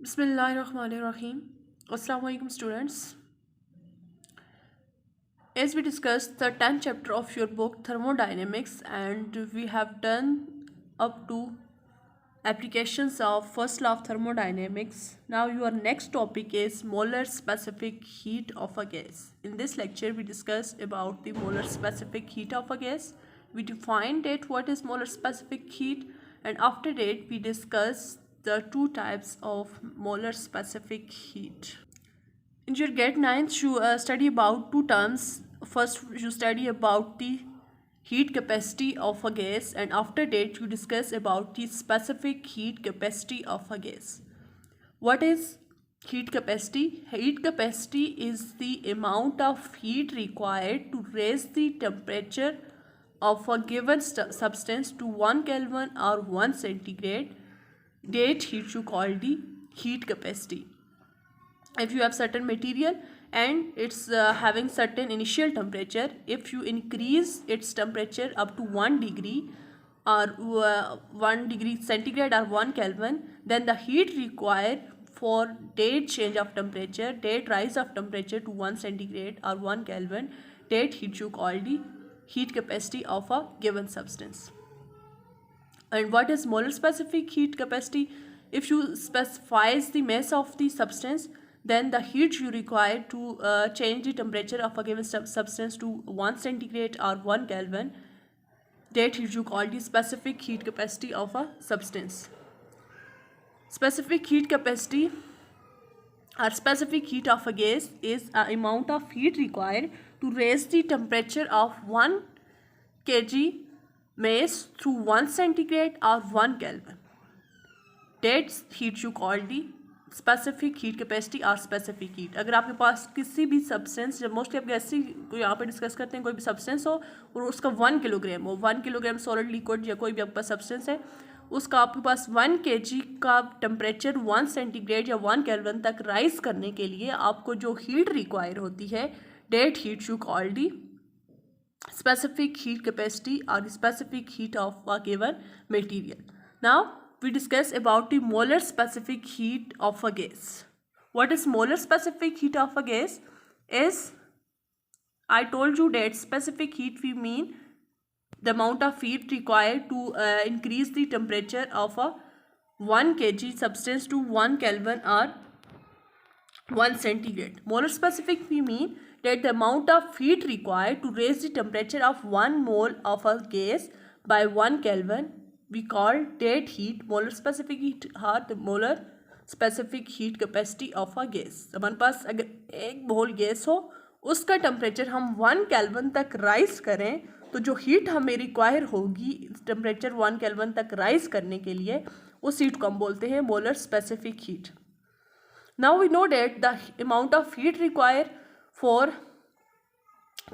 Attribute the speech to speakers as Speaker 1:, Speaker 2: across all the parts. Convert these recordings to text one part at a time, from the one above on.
Speaker 1: Bismillahirrahmanirrahim. Assalamu alaikum students. As we discussed the 10th chapter of your book Thermodynamics, and we have done up to applications of first law of thermodynamics. Now your next topic is molar specific heat of a gas. In this lecture we discussed about the molar specific heat of a gas. We defined it what is molar specific heat, and after that we discussed the two types of molar specific heat. In your GATE 9th, you study about two terms. First, you study about the heat capacity of a gas, and after that, you discuss about the specific heat capacity of a gas. What is heat capacity? Heat capacity is the amount of heat required to raise the temperature of a given substance to 1 Kelvin or 1 centigrade. That heat you call the heat capacity. If you have certain material and it's having certain initial temperature, if you increase its temperature up to 1 degree or 1 degree centigrade or 1 Kelvin, then the heat required for that change of temperature, that rise of temperature to 1 centigrade or 1 Kelvin, that heat you call the heat capacity of a given substance. And what is molar specific heat capacity? If you specifies the mass of the substance, then the heat you require to change the temperature of a given substance to 1 centigrade or 1 Kelvin, that heat you call the specific heat capacity of a substance. Specific heat capacity or specific heat of a gas is an amount of heat required to raise the temperature of 1 kg mass through 1 centigrade or 1 Kelvin. That heat you call the specific heat capacity और specific heat. अगर आपके पास किसी भी substance, जब mostly आप gas को यहाँ पे डिस्कस करते हैं, कोई भी सब्सटेंस हो और उसका 1 किलोग्राम हो, 1 किलोग्राम सॉलिड लिक्विड या कोई भी आपके पास सब्सटेंस है, उसका आपके पास 1 kg का टेम्परेचर 1 सेंटीग्रेड या 1 केल्विन तक राइज करने के लिए आपको जो हीट रिक्वायर होती है, that heat you call the specific heat capacity or the specific heat of a given material. Now we discuss about the molar specific heat of a gas. What is molar specific heat of a gas? Is I told you that specific heat we mean the amount of heat required to increase the temperature of a 1 kg substance to 1 Kelvin or 1 centigrade. Molar specific we mean that the amount of heat required to raise the temperature of 1 mole of a gas by 1 Kelvin, we call that heat molar specific heat or the molar specific heat capacity of a gas. हमारे पास अगर एक मोल gas हो, उसका temperature हम 1 kelvin तक rise करें, तो जो हीट हमें रिक्वायर होगी टेम्परेचर 1 केल्विन तक राइज करने के लिए, उस हीट को हम बोलते हैं molar specific heat. Now we know that the amount of heat required for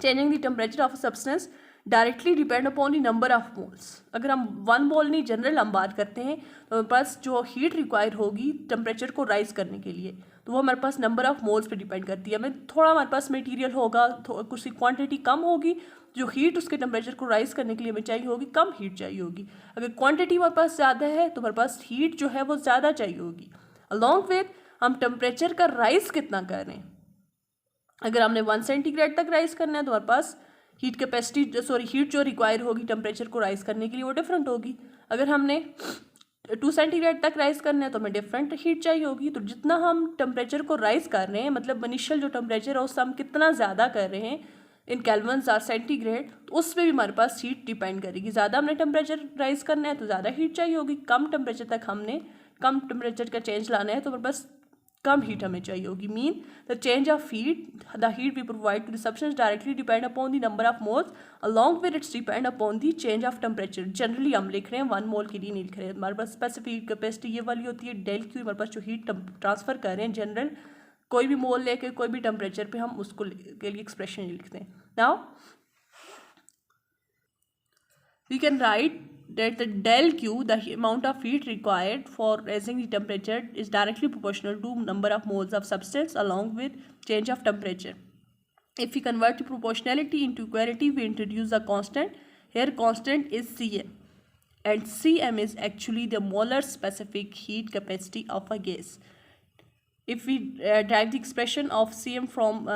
Speaker 1: changing the temperature of a substance directly depend upon the number of moles. अगर हम 1 मोल नहीं जनरल हम बात करते हैं, तो हमारे पास जो हीट रिक्वायर होगी टेम्परेचर को राइज करने के लिए, तो वो हमारे पास नंबर ऑफ मोल्स पे डिपेंड करती है. हमें थोड़ा हमारे पास मटेरियल होगा, कुछ क्वांटिटी कम होगी, जो हीट उसके टेम्परेचर को राइज करने के लिए हमें चाहिए होगी, कम हीट चाहिए होगी. अगर क्वांटिटी हमारे पास ज़्यादा है तो हमारे पास हीट जो है वो ज़्यादा चाहिए होगी. अलॉन्ग विद हम टेम्परेचर का राइज कितना कर रहे हैं. अगर हमने 1 सेंटीग्रेड तक राइज करना है तो हमारे पास हीट कैपेसिटी हीट जो रिक्वायर होगी टेम्परेचर को राइज करने के लिए वो डिफरेंट होगी. अगर हमने 2 सेंटीग्रेड तक राइज करना है तो हमें डिफरेंट हीट चाहिए होगी. तो जितना हम टेम्परेचर को राइज कर रहे हैं, मतलब इनिशियल जो टेम्परेचर है उससे हम कितना ज़्यादा कर रहे हैं इन केल्विन्स और सेंटीग्रेड, तो उस पर भी हमारे पास हीट डिपेंड करेगी. ज़्यादा हमने टेम्परेचर राइज करना है तो ज़्यादा हीट चाहिए होगी. कम टेम्परेचर तक हमने कम टेम्परेचर का चेंज लाना है तो हमारे पास कम हीट हमें चाहिए होगी. Mean the change of heat, the heat we provide to the substance directly depend upon the number of moles, along with its depend upon the change of temperature. Generally हम लिख रहे हैं 1 मोल के लिए नहीं लिख रहे हैं. हमारे पास स्पेसिफिक हीट कैपेसिटी ये वाली होती है डेल क्यू. हमारे पास जो हीट ट्रांसफर कर रहे हैं जनरल कोई भी मोल लेके कोई भी टेम्परेचर पे हम उसको के लिए एक्सप्रेशन लिखते हैं. Now we can write that the del Q, the amount of heat required for raising the temperature, is directly proportional to number of moles of substance along with change of temperature. If we convert the proportionality into equality, we introduce a constant. Here constant is Cm, and Cm is actually the molar specific heat capacity of a gas. if we derive the expression of Cm from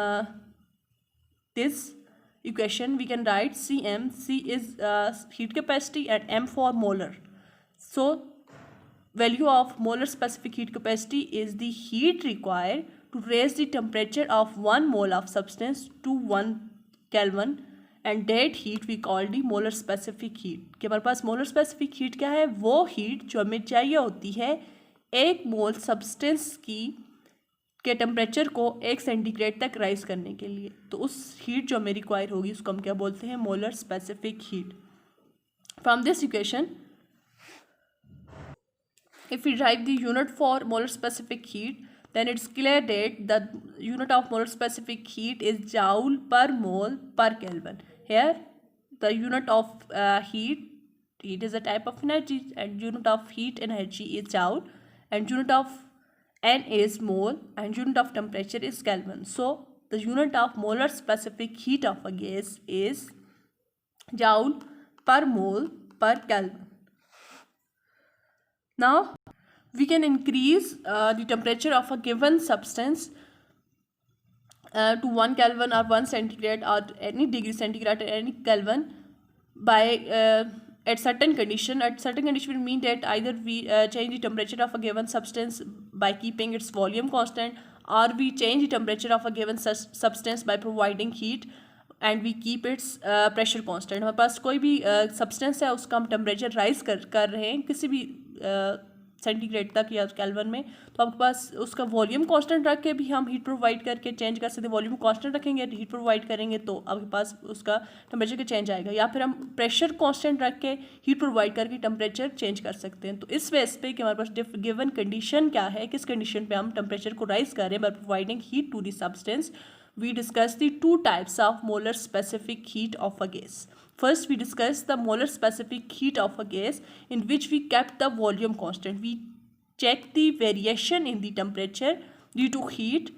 Speaker 1: this equation, we can write Cm, C is heat capacity and M for molar. So value of molar specific heat capacity is the heat required to raise the temperature of 1 mole of substance to 1 Kelvin, and that heat we call the molar specific heat. कि हमारे पास molar specific heat क्या है? वो heat जो हमें चाहिए होती है 1 मोल सब्सटेंस की के टेम्परेचर को 1 सेंटीग्रेड तक राइज करने के लिए. तो उस हीट जो हमें रिक्वायर होगी उसको हम क्या बोलते हैं? Molar specific heat. From this equation, if we derive the unit for molar specific heat, then it's clear that the unit of molar specific heat is joule per mole per Kelvin. Here the unit of heat is a type of energy, and unit of heat energy is joule, and unit of N is mole, and unit of temperature is Kelvin. So the unit of molar specific heat of a gas is joule per mole per Kelvin. Now we can increase the temperature of a given substance to 1 Kelvin or 1 centigrade or any degree centigrade or any Kelvin by at certain condition. At certain condition will mean that either we change the temperature of a given substance by keeping its volume constant, or we change the temperature of a given substance by providing heat and we keep its pressure constant. हमारे पास कोई भी substance है उसका हम temperature rise कर रहे हैं किसी भी सेंटीग्रेड तक या केल्विन में, तो आपके पास उसका वॉल्यूम कांस्टेंट रख के भी हम हीट प्रोवाइड करके चेंज कर सकते हैं. वॉल्यूम कांस्टेंट रखेंगे, हीट प्रोवाइड करेंगे तो आपके पास उसका टेम्परेचर का चेंज आएगा. या फिर हम प्रेशर कांस्टेंट रख के हीट प्रोवाइड करके टेम्परेचर चेंज कर सकते हैं. तो इस बेस पे कि हमारे पास गिवन कंडीशन क्या है, किस कंडीशन पे हम टेम्परेचर को राइज कर रहे हैं by providing heat to the substance, we discuss the two types of molar specific heat of a gas. First, we discuss the molar specific heat of a gas in which we kept the volume constant. We check the variation in the temperature due to heat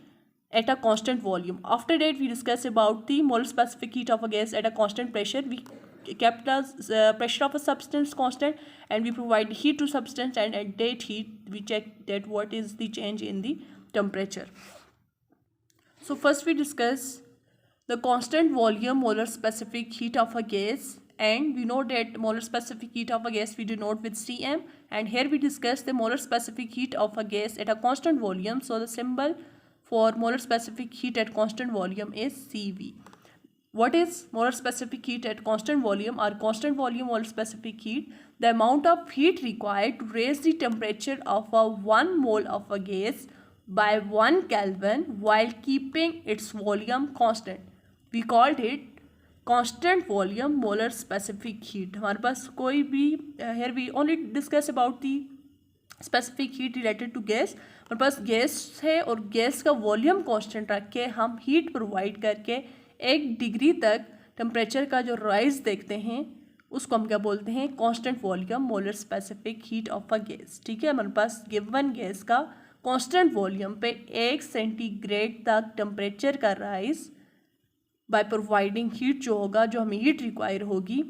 Speaker 1: at a constant volume. After that, we discuss about the molar specific heat of a gas at a constant pressure. We kept the pressure of a substance constant and we provide heat to substance, and at that heat we check that what is the change in the temperature. So first we discuss the constant volume molar specific heat of a gas, and we know that molar specific heat of a gas we denote with Cm, and here we discuss the molar specific heat of a gas at a constant volume. So the symbol for molar specific heat at constant volume is Cv. What is molar specific heat at constant volume or constant volume molar specific heat? The amount of heat required to raise the temperature of a 1 mole of a gas by 1 Kelvin while keeping its volume constant. We called it constant volume molar specific heat. हमारे पास कोई भी here we only discuss about the specific heat related to gas. हमारे पास gas है और gas का volume constant रख के हम हीट प्रोवाइड करके 1 डिग्री तक टेम्परेचर का जो राइज देखते हैं उसको हम क्या बोलते हैं? Constant volume molar specific heat of a gas. ठीक है, हमारे पास गिवन गैस का कांस्टेंट वॉल्यूम पे 1 सेंटीग्रेड तक टेम्परेचर का राइज बाय प्रोवाइडिंग हीट जो होगा, जो हमें हीट रिक्वायर होगी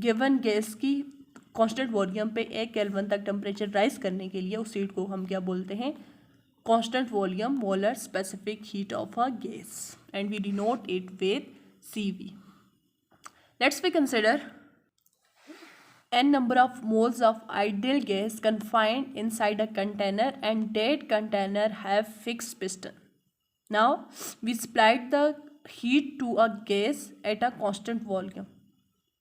Speaker 1: गिवन गैस की कांस्टेंट वॉल्यूम पे 1 केल्विन तक टेम्परेचर राइज करने के लिए, उस हीट को हम क्या बोलते हैं? Constant volume molar specific heat of a gas, and we denote it with Cv. Let's we consider n number of moles of ideal gas confined inside a container, and that container have fixed piston. Now we supplied the heat to a gas at a constant volume.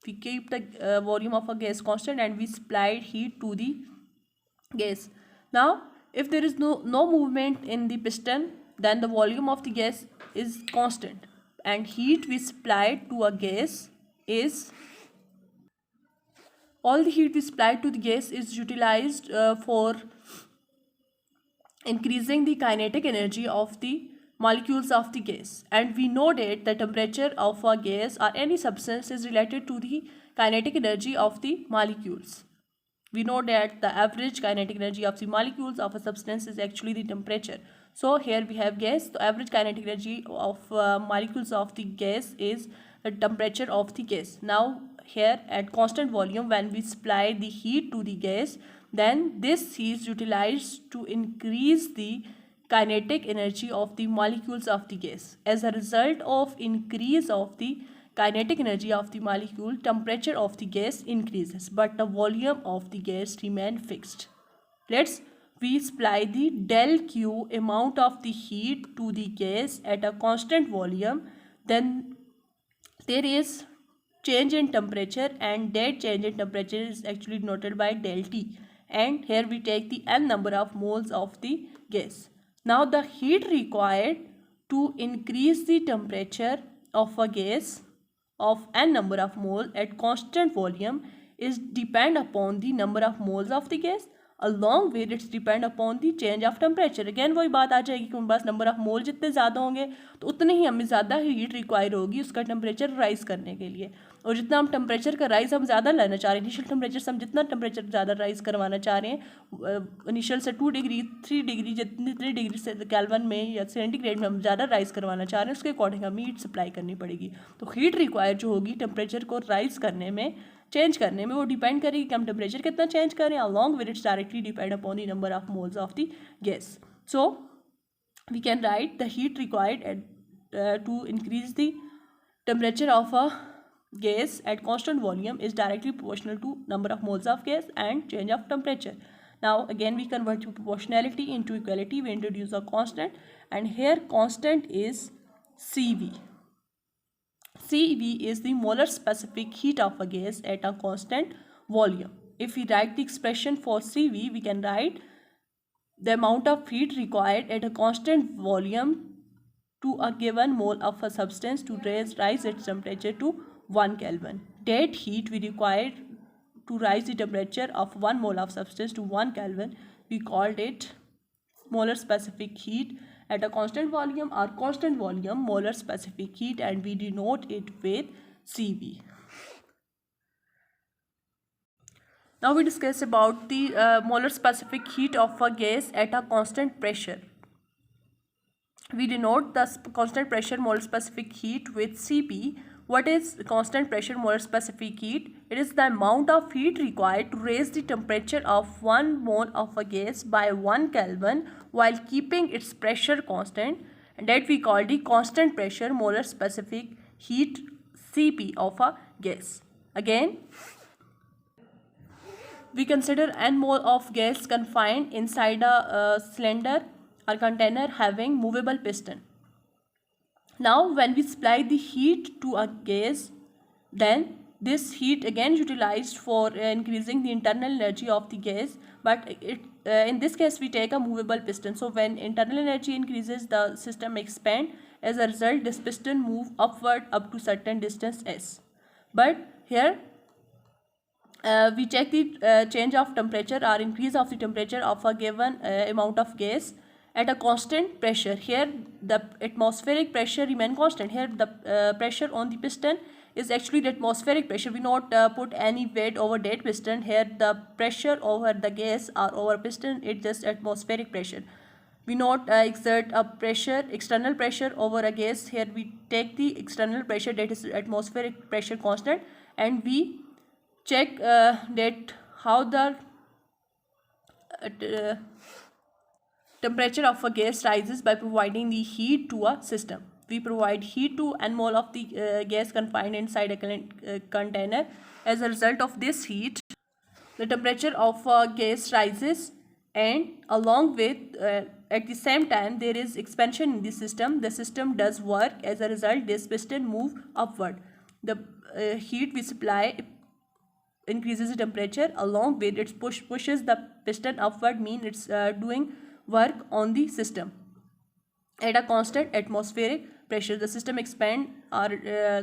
Speaker 1: We keep the volume of a gas constant and we supplied heat to the gas. Now if there is no movement in the piston, then the volume of the gas is constant, and heat we supplied to a gas is all the heat we supplied to the gas is utilized for increasing the kinetic energy of the molecules of the gas. And we know that the temperature of a gas or any substance is related to the kinetic energy of the molecules. We know that the average kinetic energy of the molecules of a substance is actually the temperature. So here we have gas. The average kinetic energy of molecules of the gas is the temperature of the gas. Now here at constant volume, when we supply the heat to the gas, then this heat is utilized to increase the kinetic energy of the molecules of the gas. As a result of increase of the kinetic energy of the molecule, temperature of the gas increases, but the volume of the gas remain fixed. Let's we supply the del Q amount of the heat to the gas at a constant volume, then there is change in temperature, and that change in temperature is actually denoted by del T, and here we take the n number of moles of the gas. Now the heat required to increase the temperature of a gas of n number of mole at constant volume is depend upon the number of moles of the gas along with its depend upon the change of temperature. Again वही बात आ जाएगी कि हमारे पास number of mole जितने ज़्यादा होंगे तो उतने ही हमें ज़्यादा हीट रिक्वायर होगी उसका टेम्परेचर राइज करने के लिए, और जितना हम टेम्परेचर का राइज हम ज़्यादा लेना चाह रहे हैं, इनिशियल टेम्परेचर से हम जितना टेम्परेचर ज़्यादा राइज करवाना चाह रहे हैं इनिशियल से 2 डिग्री 3 डिग्री जितनी डिग्री से केल्विन में या सेंटीग्रेड में हम ज़्यादा राइज करवाना चाह रहे हैं उसके अकॉर्डिंग हमें हीट सप्लाई करनी पड़ेगी. तो हीट रिक्वायर जो होगी टेम्परेचर को राइज करने में चेंज करने में वो डिपेंड करेगी कि हम टेम्परेचर कितना चेंज करें along with its directly depend upon the number of moles of the gas. So we can write the heat required to increase the temperature of a gas at constant volume is directly proportional to number of moles of gas and change of temperature. Now again we convert to proportionality into equality. We introduce a constant, and here constant is Cv. Cv is the molar specific heat of a gas at a constant volume. If we write the expression for Cv, we can write the amount of heat required at a constant volume to a given mole of a substance to rise its temperature to 1 Kelvin. That heat we require to rise the temperature of 1 mole of substance to 1 Kelvin, we called it molar specific heat at a constant volume or constant volume molar specific heat, and we denote it with Cv. Now we discuss about the molar specific heat of a gas at a constant pressure. We denote the constant pressure molar specific heat with Cp. What is constant pressure molar specific heat? It is the amount of heat required to raise the temperature of 1 mole of a gas by 1 Kelvin while keeping its pressure constant, and that we call the constant pressure molar specific heat Cp of a gas. Again, we consider n mole of gas confined inside a cylinder or container having movable piston. Now when we supply the heat to a gas, then this heat again utilized for increasing the internal energy of the gas, but in this case we take a movable piston. So when internal energy increases, the system expand. As a result, this piston move upward up to certain distance s. But here we check the change of temperature or increase of the temperature of a given amount of gas at a constant pressure. Here the atmospheric pressure remain constant. Here the pressure on the piston is actually the atmospheric pressure. We not put any weight over that piston. Here the pressure over the gas or over piston, it's just atmospheric pressure. We not exert a pressure, external pressure over a gas. Here we take the external pressure, that is atmospheric pressure constant, and we check that how the temperature of a gas rises by providing the heat to a system. We provide heat to n mole of the gas confined inside a container. As a result of this heat, the temperature of a gas rises, and along with at the same time there is expansion in the system. The system does work. As a result, this piston move upward. The heat we supply increases the temperature, along with it pushes the piston upward, mean it's doing work on the system at a constant atmospheric pressure. The system expand, or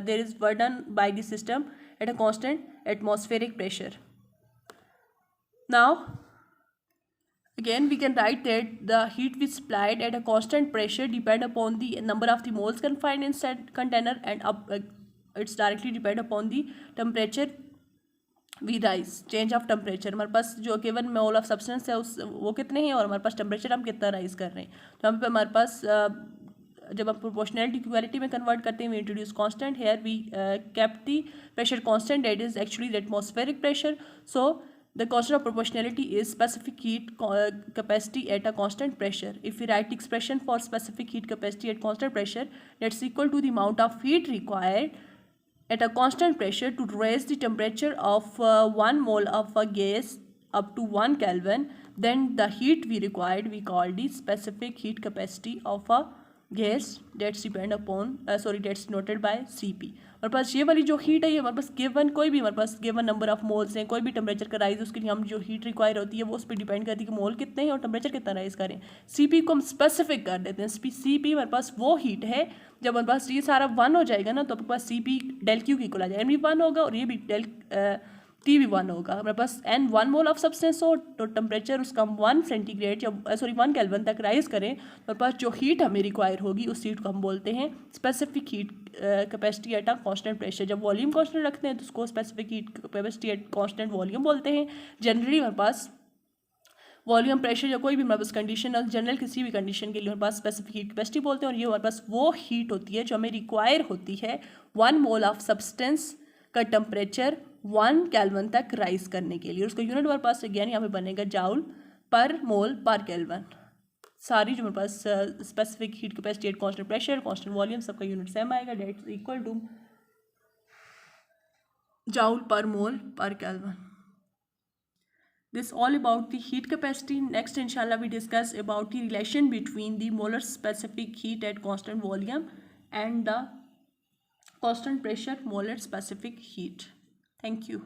Speaker 1: there is work done by the system at a constant atmospheric pressure. Now again we can write that the heat we supplied at a constant pressure depend upon the number of the moles confined inside container, and it's directly depend upon the temperature we rise, change of temperature. हमारे पास जो given mole of substance है उस वो कितने हैं और हमारे पास टेम्परेचर हम कितना राइज कर रहे हैं. तो हम पे हमारे पास जब हम प्रोपोर्शनैलिटी इक्वालिटी में कन्वर्ट करते हैं, we introduce constant. Here we kept the pressure constant, that is actually the atmospheric pressure. So The constant of proportionality is specific heat capacity at a constant pressure. If we write the expression for specific heat capacity at constant pressure, that's equal to the amount of heat required at a constant pressure to raise the temperature of 1 mole of a gas up to 1 Kelvin, then the heat we required we call the specific heat capacity of a gas that's depend upon that's noted by Cp. हमारे पास ये वाली जो heat है ये हमारे पास given कोई भी हमारे पास गिवन नंबर ऑफ मोल्स हैं, कोई भी टेम्परेचर का राइज उसके लिए हम जो हीट रिक्वायर होती है वो उस पर डिपेंड करती है कि मोल कितने हैं और टेम्परेचर कितना राइज करें. Cp को हम स्पेसिफिक कर देते हैं. Cp हमारे पास वो हीट है जब हमारे पास ये सारा 1 हो जाएगा ना तो अपने पास Cp डेल क्यू की इक्वल आ जाएगा. एन भी 1 होगा और ये भी डेल टी भी 1 होगा. हमारे पास एन 1 मोल ऑफ सब्सटेंस हो तो टेम्परेचर उसका 1 सेंटीग्रेड या 1 केल्विन तक राइज करें तो हमारे पास जो हीट हमें रिक्वायर होगी उस हीट को हम बोलते हैं specific heat capacity at a constant pressure. जब वॉल्यूम कांस्टेंट रखते हैं तो उसको specific heat capacity at constant volume बोलते हैं. जनरली हमारे पास वॉल्यूम प्रेशर या कोई भी हमारे पास कंडीशन जनरल किसी भी कंडीशन के लिए हमारे पास स्पेसिफिक हीट कैपेसिटी बोलते हैं और ये हमारे पास वो हीट होती है जो हमें रिक्वायर होती है 1 मोल ऑफ सब्सटेंस का टेम्परेचर 1 केल्विन तक राइज करने के लिए. उसका यूनिट हमारे पास अगेन यहाँ पे बनेगा joule per mole per kelvin. सारी जो हमारे पास specific heat capacity at constant pressure constant volume सबका यूनिट सेम आएगा. That equal to joule per mole per kelvin. This all about the heat capacity. Next inshallah we discuss about the relation between the molar specific heat at constant volume and the constant pressure molar specific heat. Thank you.